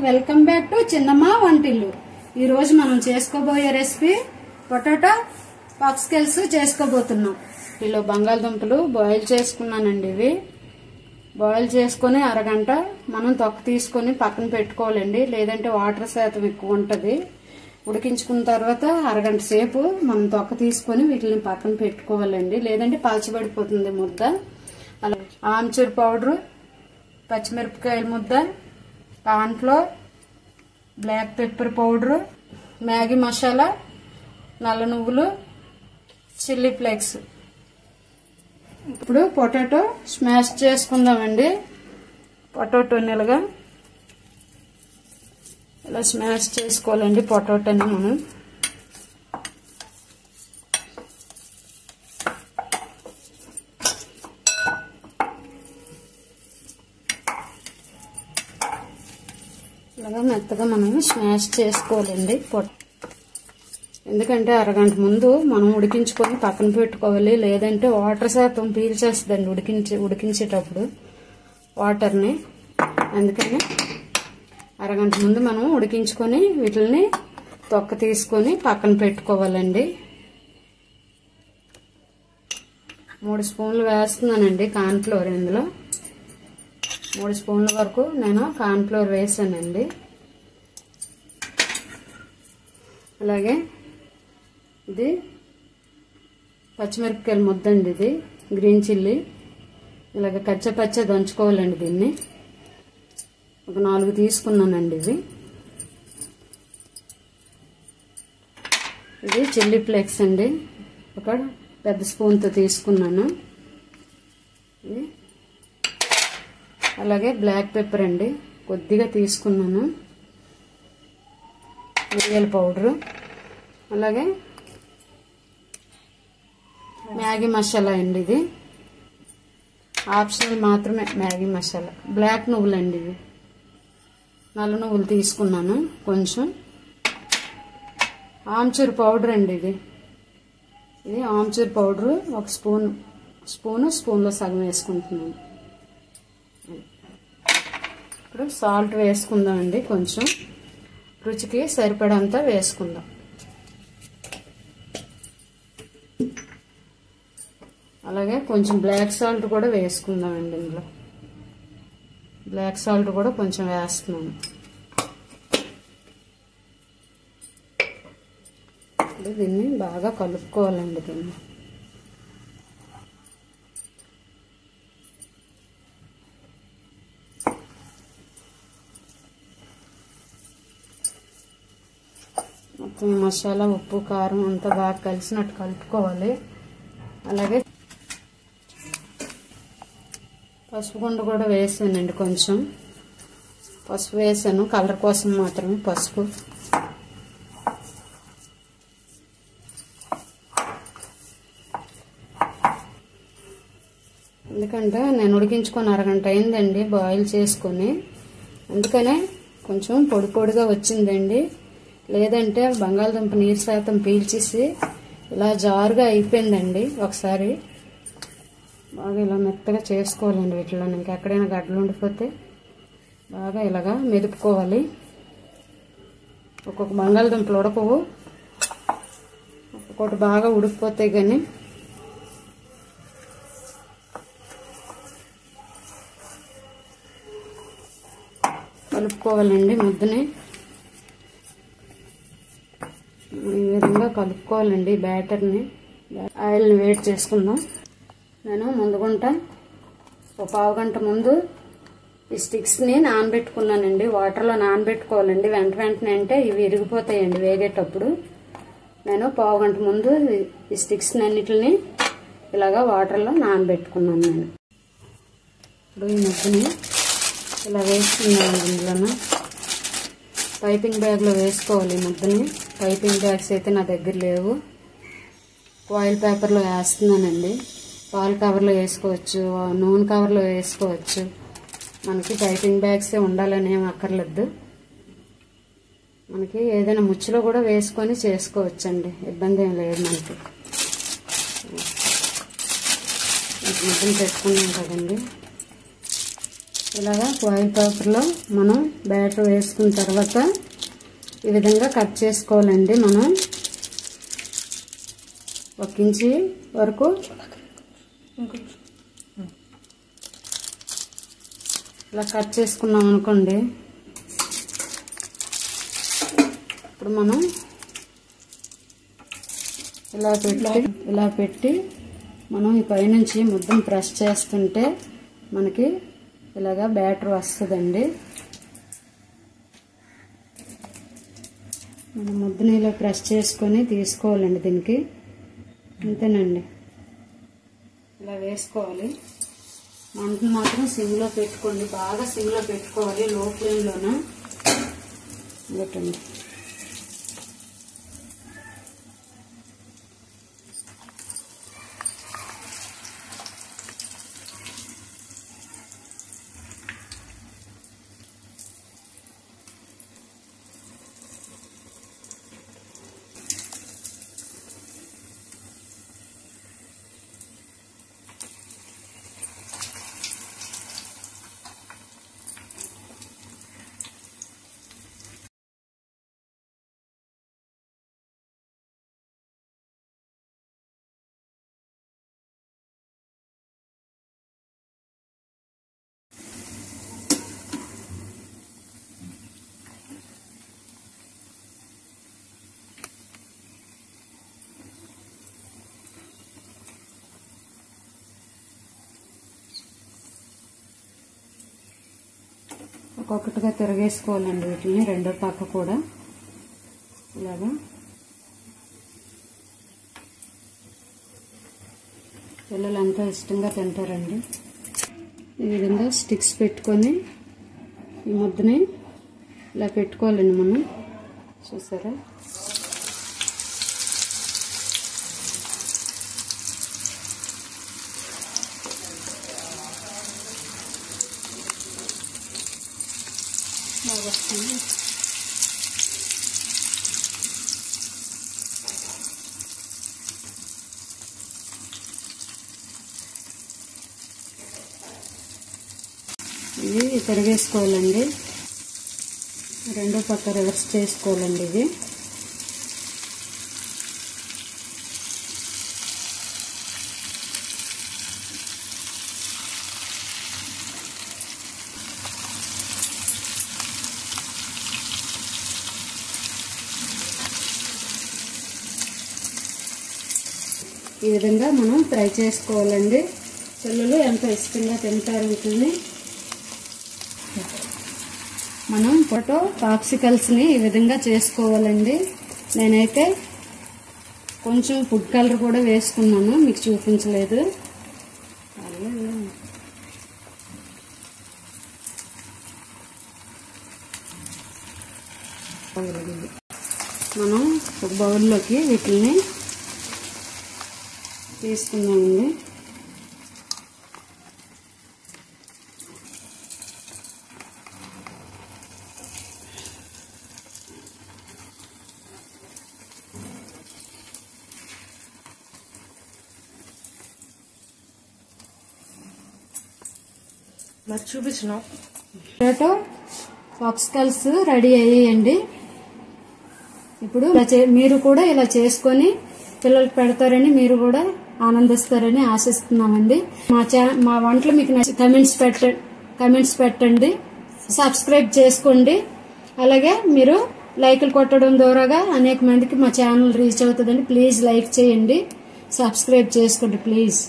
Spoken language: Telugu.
వెల్కమ్ బ్యాక్ టు చిన్నమ్మ వంటిల్లు. ఈ రోజు మనం చేసుకోబోయే రెసిపీ పొటాటో పాప్స్కెల్స్ చేసుకోబోతున్నాం. ఇలా బంగాళదుంపలు బాయిల్ చేసుకున్నానండి. ఇవి బాయిల్ చేసుకుని అరగంట మనం తొక్క తీసుకొని పక్కన పెట్టుకోవాలండి, లేదంటే వాటర్ శాతం ఎక్కువ ఉంటది. ఉడికించుకున్న తర్వాత అరగంట సేపు మనం తొక్క తీసుకొని వీటిని పక్కన పెట్టుకోవాలండి, లేదంటే పలచబడిపోతుంది ముద్ద. అలాగే ఆమ్చూర్ పౌడర్, పచ్చిమిరపకాయల ముద్ద, cornflour, black pepper powder, Maggi masala, నల్ల నువ్వులు, చిల్లీ ఫ్లేక్స్. ఇప్పుడు పొటాటో స్మాష్ చేసుకుందామండి. పొటాటోని ఇలా స్మాష్ చేసుకోవాలండి. పొటాటోని మనం ఇలాగా మెత్తగా మనం స్మాష్ చేసుకోవాలండి. ఎందుకంటే అరగంట ముందు మనం ఉడికించుకొని పక్కన పెట్టుకోవాలి, లేదంటే వాటర్ శాతం పీల్చేస్తుందండి ఉడికించేటప్పుడు వాటర్ని. అందుకని అరగంట ముందు మనం ఉడికించుకొని వీటిని తొక్క తీసుకొని పక్కన పెట్టుకోవాలండి. 3 స్పూన్లు వేస్తున్నానండి కార్న్ఫ్లోర్. ఇందులో 3 స్పూన్ల వరకు నేను కార్న్ఫ్లోర్ వేసానండి. అలాగే ఇది పచ్చిమిరపకాయల ముద్దండి, ఇది గ్రీన్ చిల్లీ. ఇలాగ కచ్చపచ్చ దంచుకోవాలండి. దీన్ని ఒక 4 తీసుకున్నానండి. ఇది చిల్లీ ఫ్లేక్స్ అండి, ఒక పెద్ద స్పూన్తో తీసుకున్నాను. ఇది అలాగే బ్లాక్ పెప్పర్ అండి, కొద్దిగా తీసుకున్నాను. మిరియాల పౌడరు, అలాగే మ్యాగీ మసాలా అండి. ఇది ఆప్షనల్ మాత్రమే మ్యాగీ మసాలా. బ్లాక్ నువ్వులు అండి, ఇవి నల్ల నువ్వులు తీసుకున్నాను. కొంచెం ఆమ్చూర్ పౌడర్ అండి. ఇది ఆమ్చూర్ పౌడరు ఒక స్పూన్లో సగం వేసుకుంటున్నాను. ఇప్పుడు సాల్ట్ వేసుకుందామండి, కొంచెం రుచికి సరిపడంత వేసుకుందాం. అలాగే కొంచెం బ్లాక్ సాల్ట్ కూడా వేసుకుందామండి. ఇందులో బ్లాక్ సాల్ట్ కూడా కొంచెం వేస్తున్నాను. దీన్ని బాగా కలుపుకోవాలండి. దీన్ని మొత్తం మసాలా, ఉప్పు, కారం అంతా బాగా కలిసినట్టు కలుపుకోవాలి. అలాగే పసుపు గుండు కూడా వేసానండి. కొంచెం పసుపు వేసాను, కలర్ కోసం మాత్రమే పసుపు. ఎందుకంటే నేను ఉడికించుకొని అరగంట అయిందండి బాయిల్ చేసుకొని, అందుకనే కొంచెం పొడి పొడిగా వచ్చిందండి. లేదంటే బంగాళదుంప నీరు శాతం పీల్చేసి ఇలా జారుగా అయిపోయిందండి. ఒకసారి బాగా ఇలా మెత్తగా చేసుకోవాలండి. వీటిలో ఇంకెక్కడైనా గడ్డలు ఉండిపోతే బాగా ఇలాగా మెదుపుకోవాలి. ఒక్కొక్క బంగాళదుంపలు ఉడకవు, ఒక్కొక్కటి బాగా ఉడికిపోతాయి. కానీ కలుపుకోవాలండి ముద్దని. ఈ విధంగా కలుపుకోవాలండి బ్యాటర్ని. ఆయిల్ని వేడి చేసుకుందాం. నేను ముందుగుంట ఒక పావు గంట ముందు ఈ స్టిక్స్ని నానబెట్టుకున్నానండి. వాటర్లో నానబెట్టుకోవాలండి. వెంటనే అంటే ఇవి విరిగిపోతాయండి వేగేటప్పుడు. నేను పావు గంట ముందు ఈ స్టిక్స్ అన్నిటిని ఇలాగా వాటర్లో నానబెట్టుకున్నాను. నేను ఇప్పుడు ఈ ముద్దని ఇలా వేసుకున్నాను. ఇందులోనూ పైపింగ్ బ్యాగ్లో వేసుకోవాలి ఈ ముద్దని. పైపింగ్ బ్యాగ్స్ అయితే నా దగ్గర లేవు. ఆయిల్ పేపర్లో వేస్తున్నానండి. పాల్ కవర్లో వేసుకోవచ్చు, నూనె కవర్లో వేసుకోవచ్చు. మనకి పైపింగ్ బ్యాగ్సే ఉండాలని ఏం అక్కర్లేదు. మనకి ఏదైనా ముచ్చులో కూడా వేసుకొని చేసుకోవచ్చండి, ఇబ్బంది ఏం లేదు మనకి. ముద్దను పెట్టుకున్నాం కదండి. ఇలాగా ఫాయిల్ పేపర్లో మనం బ్యాటర్ వేసుకున్న తర్వాత ఈ విధంగా కట్ చేసుకోవాలండి. మనం 1 ఇంచి వరకు ఇలా కట్ చేసుకున్నాం అనుకోండి. ఇప్పుడు మనం ఇలా పెట్టి మనం ఈ పైనుంచి ముద్దను ప్రెస్ చేస్తుంటే మనకి ఇలాగా బ్యాటర్ వస్తుందండి. మనం ముద్దను ఇలా ప్రెస్ చేసుకొని తీసుకోవాలండి. దీనికి అంతేనండి, ఇలా వేసుకోవాలి. మంటను మాత్రం సిమ్లో పెట్టుకోండి, బాగా సిమ్లో పెట్టుకోవాలి, లో ఫ్లేమ్లోన పెట్టండి. ఒక్కొక్కటిగా తిరగేసుకోవాలండి వీటిని, రెండో పక్క కూడా ఇలాగా. పిల్లలు ఎంతో ఇష్టంగా తింటారండి. ఈ విధంగా స్టిక్స్ పెట్టుకొని ఈ ముద్దని ఇలా పెట్టుకోవాలండి మనం. చూసారా? బాగా వస్తుంది. ఇది తిరగేసుకోవాలండి, రెండో పక్క రివర్స్ చేసుకోవాలండి. ఇది ఈ విధంగా మనం ఫ్రై చేసుకోవాలండి. పిల్లలు ఎంతో ఇష్టంగా తింటారు వీటిని. మనం పొటాటో పాప్సికల్స్ని ఈ విధంగా చేసుకోవాలండి. నేనైతే కొంచెం ఫుడ్ కలర్ కూడా వేసుకున్నాను, మీకు చూపించలేదు. మనం ఒక బౌల్లోకి వీటిని తీసుకున్నామండి. చూపించిన పొటాటో పాప్సికల్స్ రెడీ అయ్యాయండి. ఇప్పుడు మీరు కూడా ఇలా చేసుకొని పిల్లలకు పెడతారని, మీరు కూడా ఆనందిస్తారని ఆశిస్తున్నామండి. మా వంటలు మీకు నచ్చి కమెంట్స్ పెట్టండి, సబ్స్క్రైబ్ చేసుకోండి. అలాగే మీరు లైకులు కొట్టడం ద్వారాగా అనేక మందికి మా ఛానల్ రీచ్ అవుతుందండి. ప్లీజ్ లైక్ చేయండి, సబ్స్క్రైబ్ చేసుకోండి ప్లీజ్.